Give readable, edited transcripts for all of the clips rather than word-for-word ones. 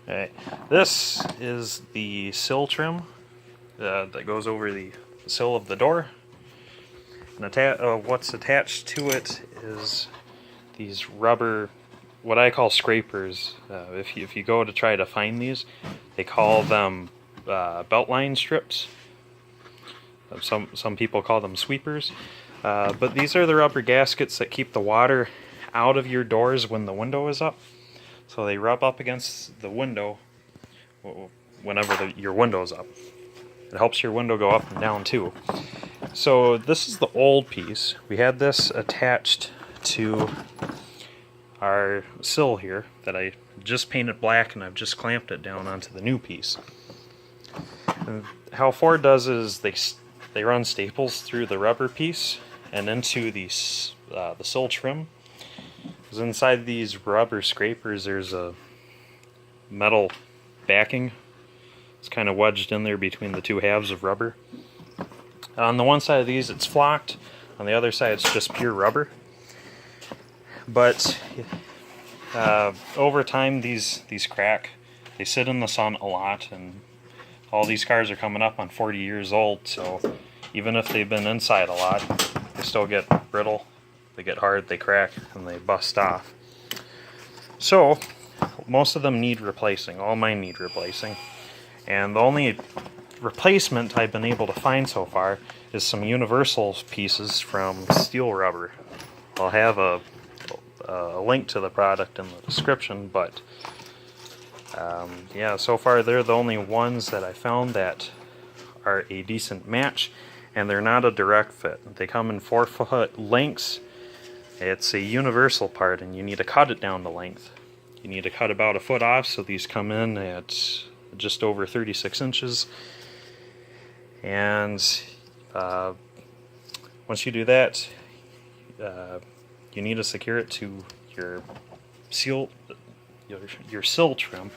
Alright, this is the sill trim that goes over the sill of the door. And what's attached to it is these rubber, what I call scrapers. If you go to try to find these, they call them Beltline strips. Some people call them sweepers. But these are the rubber gaskets that keep the water out of your doors when the window is up. So they rub up against the window whenever your window's up. It helps your window go up and down too. So this is the old piece. We had this attached to our sill here that I just painted black, and I've just clamped it down onto the new piece. And how Ford does is they run staples through the rubber piece and into the sill trim. Because inside these rubber scrapers there's a metal backing. It's kind of wedged in there between the two halves of rubber. On the one side of these it's flocked, on the other side it's just pure rubber. But over time these crack. They sit in the sun a lot, and all these cars are coming up on 40 years old, so even if they've been inside a lot, they still get brittle, they get hard, they crack, and they bust off. So most of them need replacing. All mine need replacing. And the only replacement I've been able to find so far is some universal pieces from steel rubber. I'll have a link to the product in the description, but yeah, so far they're the only ones that I found that are a decent match, and they're not a direct fit. They come in 4-foot lengths. It's a universal part, and you need to cut it down to length. You need to cut about a foot off, so these come in at just over 36 inches. And once you do that, you need to secure it to your sill trim.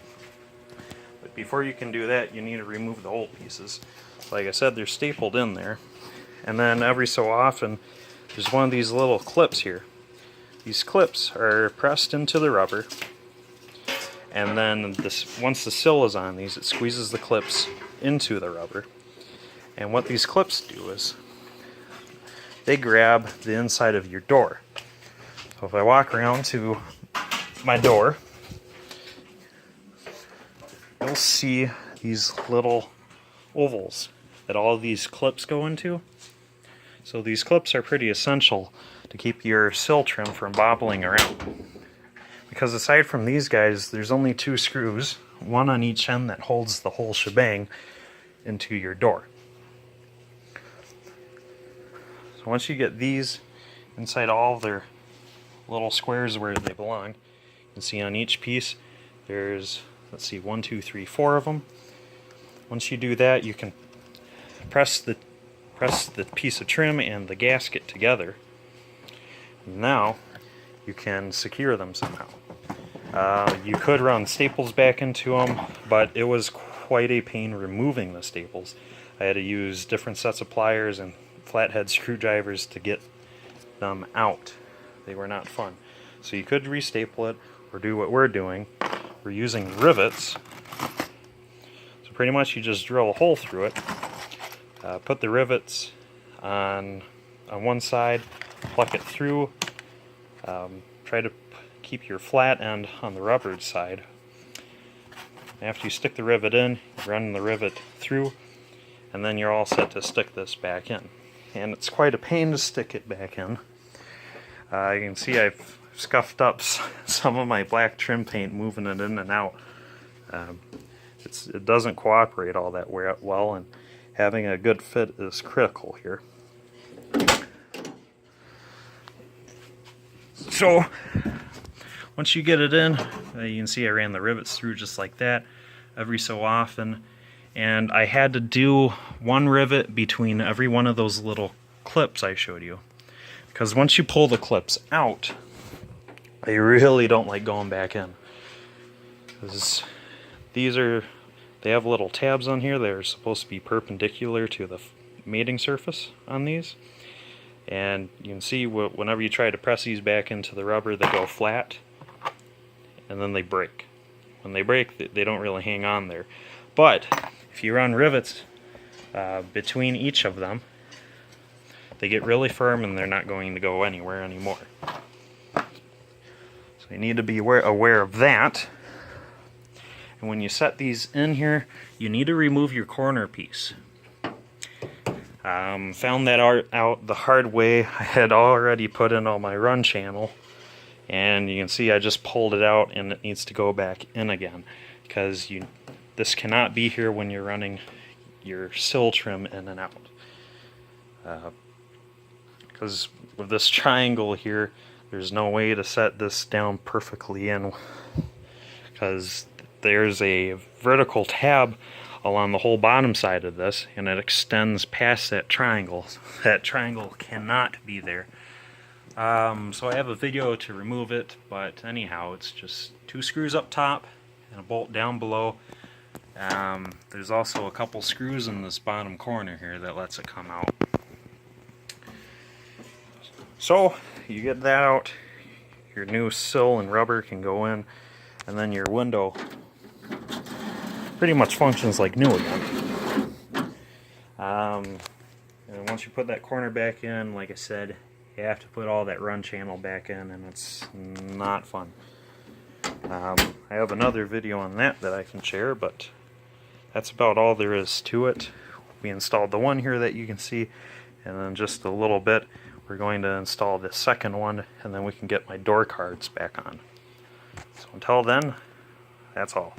But before you can do that, you need to remove the old pieces. Like I said, they're stapled in there. And then every so often, there's one of these little clips here. These clips are pressed into the rubber, and then once the sill is on these, it squeezes the clips into the rubber. And what these clips do is they grab the inside of your door. So if I walk around to my door, you'll see these little ovals that all these clips go into. So these clips are pretty essential to keep your sill trim from bobbling around. Because aside from these guys, there's only 2 screws, one on each end, that holds the whole shebang into your door. So once you get these inside all of their little squares where they belong, you can see on each piece there's, let's see, 1, 2, 3, 4 of them. Once you do that, you can press the piece of trim and the gasket together. Now you can secure them somehow. You could run staples back into them, but it was quite a pain removing the staples. I had to use different sets of pliers and flathead screwdrivers to get them out. They were not fun. So you could restaple it, or do what we're doing. We're using rivets. So pretty much you just drill a hole through it, put the rivets on one side, pluck it through, try to keep your flat end on the rubber side. After you stick the rivet in, you run the rivet through, and then you're all set to stick this back in. And it's quite a pain to stick it back in. You can see I've scuffed up some of my black trim paint moving it in and out. It doesn't cooperate all that well, and having a good fit is critical here. So once you get it in, you can see I ran the rivets through just like that every so often, and I had to do 1 rivet between every one of those little clips I showed you, because once you pull the clips out, I really don't like going back in, because they have little tabs on here that are supposed to be perpendicular to the mating surface on these. And you can see whenever you try to press these back into the rubber, they go flat, and then they break. when they break, they don't really hang on there. But if you run rivets between each of them, they get really firm and they're not going to go anywhere anymore. So you need to be aware of that. And when you set these in here, you need to remove your corner piece. Found that out the hard way. I had already put in all my run channel, and you can see I just pulled it out and it needs to go back in again, because this cannot be here when you're running your sill trim in and out. Because with this triangle here, there's no way to set this down perfectly in, because there's a vertical tab along the whole bottom side of this, and it extends past that triangle. That triangle cannot be there. So I have a video to remove it, but anyhow, it's just 2 screws up top and a bolt down below. There's also a couple screws in this bottom corner here that lets it come out. So you get that out, your new sill and rubber can go in, and then your window pretty much functions like new again. And once you put that corner back in, like I said, you have to put all that run channel back in, and it's not fun. I have another video on that I can share, but that's about all there is to it. We installed the one here that you can see, and then just a little bit we're going to install the second one, and then we can get my door cards back on. So until then, that's all.